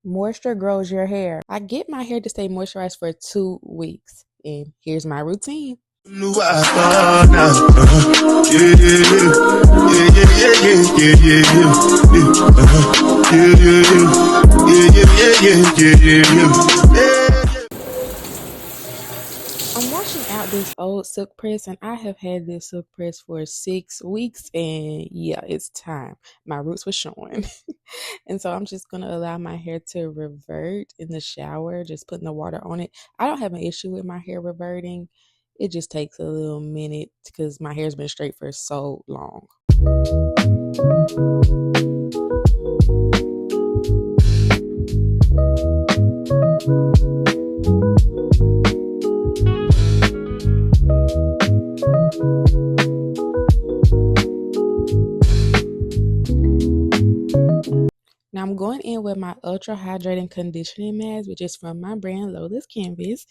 Moisture grows your hair. I get my hair to stay moisturized for 2 weeks, and here's my routine. I'm washing out this old silk press, and I have had this silk press for 6 weeks, and yeah, it's time. My roots were showing. And so I'm just gonna allow my hair to revert in the shower, just putting the water on it. I don't have an issue with my hair reverting. It just takes a little minute because my hair's been straight for so long. Now I'm going in with my ultra hydrating conditioning mask, which is from my brand LolasCanvas,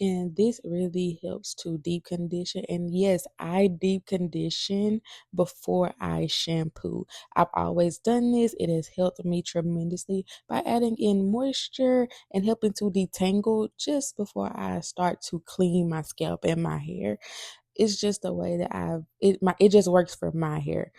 and this really helps to deep condition. And yes, I deep condition before I shampoo. I've always done this. It has helped me tremendously by adding in moisture and helping to detangle just before I start to clean my scalp and my hair. It's just the way that it just works for my hair.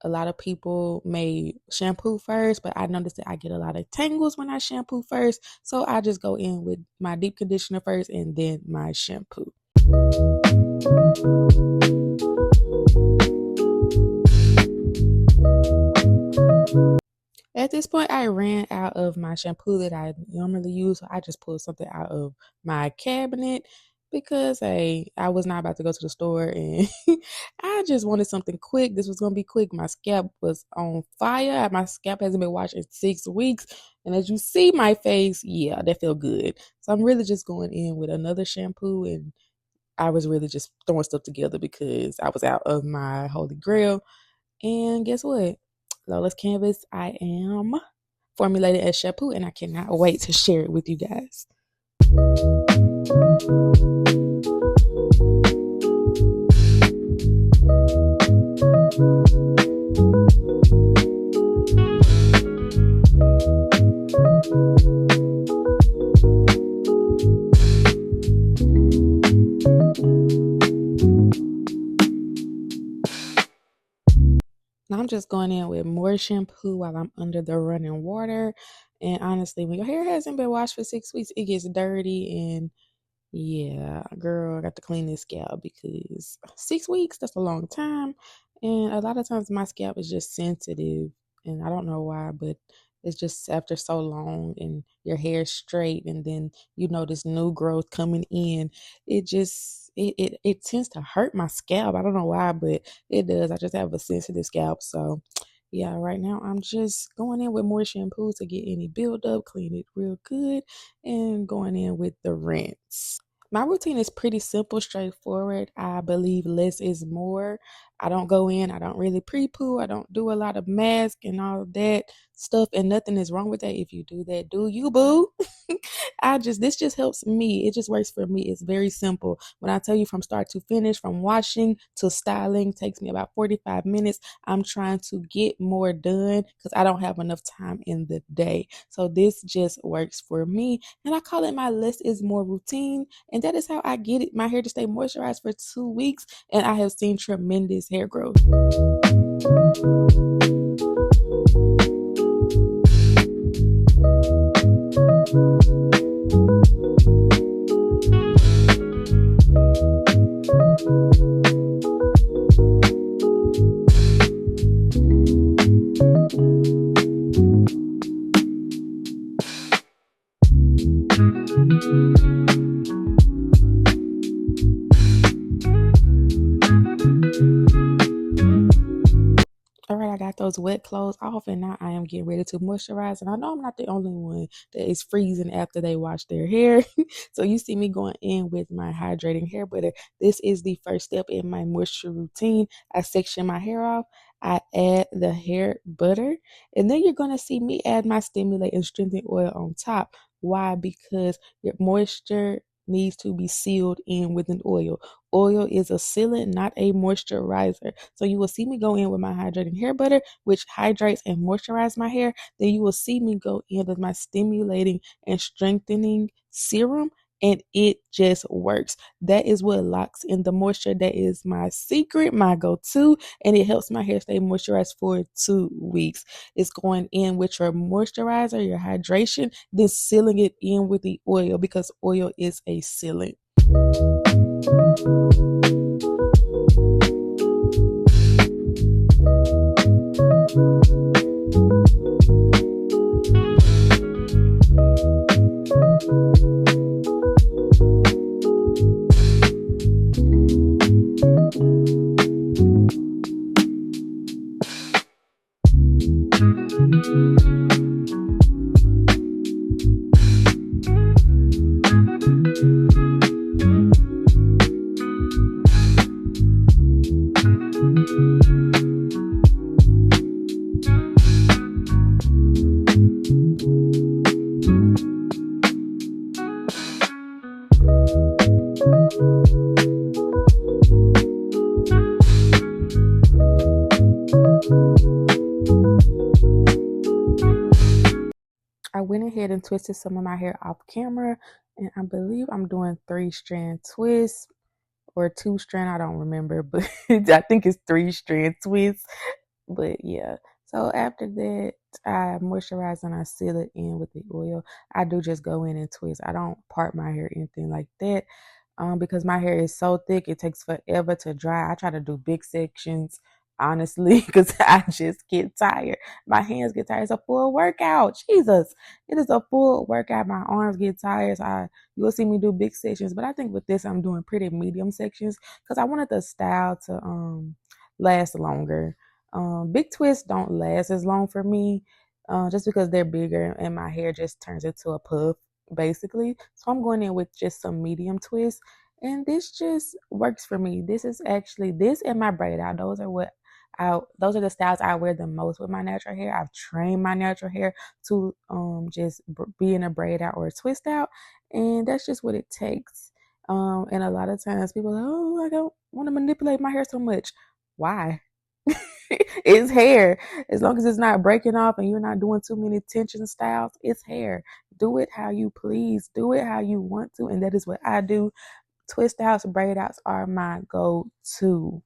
A lot of people may shampoo first, but I noticed that I get a lot of tangles when I shampoo first. So I just go in with my deep conditioner first and then my shampoo. At this point, I ran out of my shampoo that I normally use. So I just pulled something out of my cabinet because, hey, I was not about to go to the store and I just wanted something quick. This was going to be quick. My scalp was on fire. My scalp hasn't been washed in 6 weeks. And as you see my face, yeah, that felt good. So I'm really just going in with another shampoo, and I was really just throwing stuff together because I was out of my holy grail. And guess what? LolasCanvas, I am formulated as shampoo, and I cannot wait to share it with you guys. Now I'm just going in with more shampoo while I'm under the running water. And honestly, when your hair hasn't been washed for 6 weeks, it gets dirty. And yeah, girl, I got to clean this scalp because 6 weeks, that's a long time. And a lot of times my scalp is just sensitive. And I don't know why, but it's just after so long and your hair's straight and then this new growth coming in, it just it tends to hurt my scalp. I don't know why, but it does. I just have a sensitive scalp. So yeah, right now I'm just going in with more shampoo to get any buildup, clean it real good, and going in with the rinse. My routine is pretty simple, straightforward. I believe less is more. I don't go in, I don't really pre-poo, I don't do a lot of mask and all of that stuff, and nothing is wrong with that. If you do that, do you, boo? This just helps me. It just works for me. It's very simple. When I tell you from start to finish, from washing to styling, takes me about 45 minutes. I'm trying to get more done because I don't have enough time in the day. So this just works for me. And I call it my less is more routine. And that is how I get it, my hair to stay moisturized for 2 weeks. And I have seen tremendous hair growth. All right, I got those wet clothes off, and now I am getting ready to moisturize. And I know I'm not the only one that is freezing after they wash their hair. So you see me going in with my hydrating hair butter. This is the first step in my moisture routine. I section my hair off. I add the hair butter, and then you're going to see me add my stimulate and strengthen oil on top. Why? Because your moisture needs to be sealed in with an oil. oil is a sealant, not a moisturizer. So you will see me go in with my hydrating hair butter, which hydrates and moisturizes my hair. Then you will see me go in with my stimulating and strengthening serum, and it just works. That is what locks in the moisture. That is my secret, my go-to, and it helps my hair stay moisturized for 2 weeks. It's going in with your moisturizer, your hydration, then sealing it in with the oil because oil is a sealant. I went ahead and twisted some of my hair off camera, and I believe I'm doing 3-strand twists or 2-strand. I don't remember, but I think it's 3-strand twists. But yeah, so after that, I moisturize and I seal it in with the oil. I do just go in and twist. I don't part my hair, anything like that. Because my hair is so thick, it takes forever to dry. I try to do big sections, honestly, because I just get tired. My hands get tired. It's a full workout. Jesus, it is a full workout. My arms get tired. So you will see me do big sections, but I think with this, I'm doing pretty medium sections because I wanted the style to last longer. Big twists don't last as long for me, just because they're bigger and my hair just turns into a puff, basically. So I'm going in with just some medium twists, and this just works for me. This is actually this and my braid out. Those are the styles I wear the most with my natural hair. I've trained my natural hair to just be in a braid out or a twist out, and that's just what it takes. And a lot of times people are like, oh, I don't want to manipulate my hair so much. Why? It's hair. As long as it's not breaking off and you're not doing too many tension styles, it's hair. Do it how you please. Do it how you want to. And that is what I do. Twist outs, braid outs are my go-to.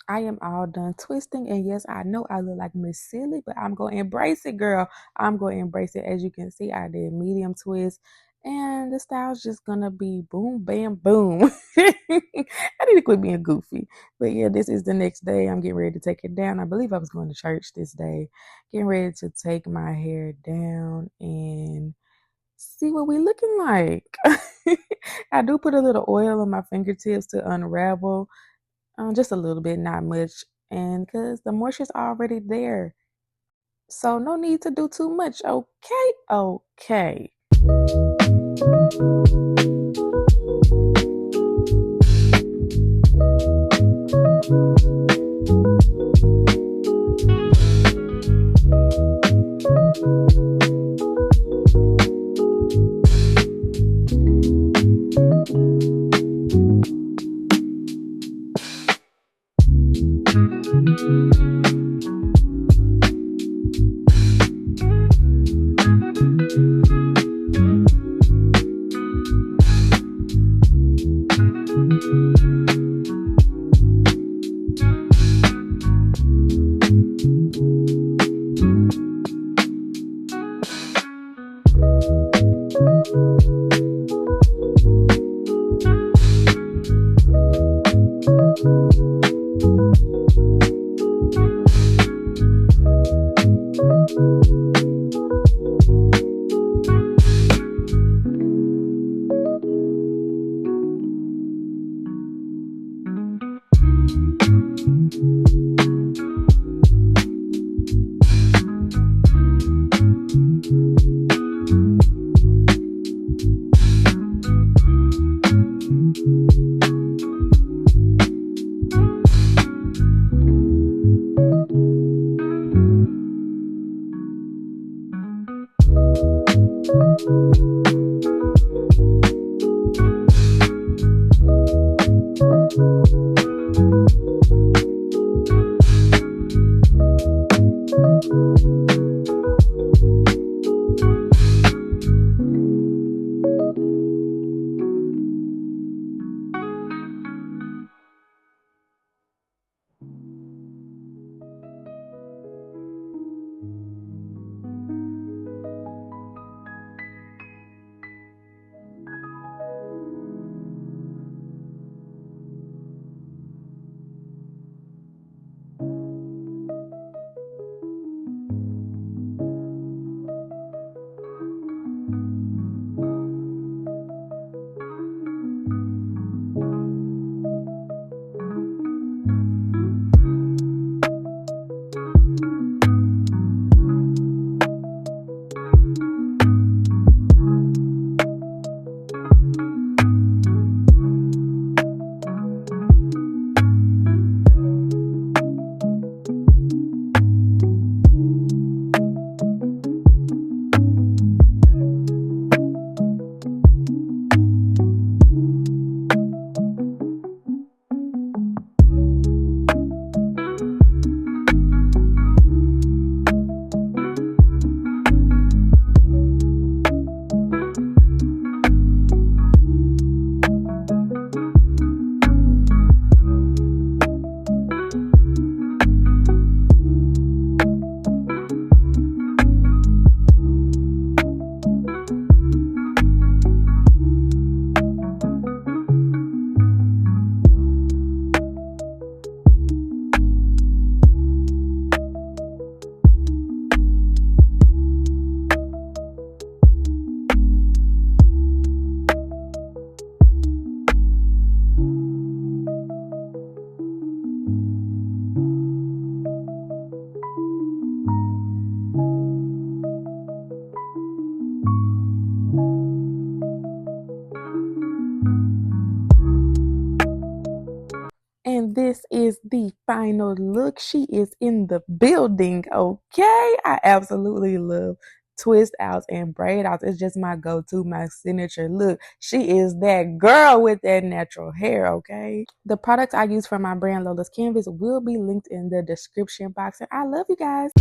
I am all done twisting, and yes, I know I look like Miss Silly, but I'm going to embrace it, girl. I'm going to embrace it. As you can see, I did medium twist, and the style's just going to be boom, bam, boom. I need to quit being goofy. But yeah, this is the next day. I'm getting ready to take it down. I believe I was going to church this day. Getting ready to take my hair down and see what we looking like. I do put a little oil on my fingertips to unravel. Just a little bit, not much. And because the moisture's already there. So no need to do too much. Okay. Okay. And this is the final look. She is in the building, okay? I absolutely love twist outs and braid outs. It's just my go-to, my signature look. She is that girl with that natural hair, okay? The products I use for my brand LolasCanvas will be linked in the description box. And I love you guys.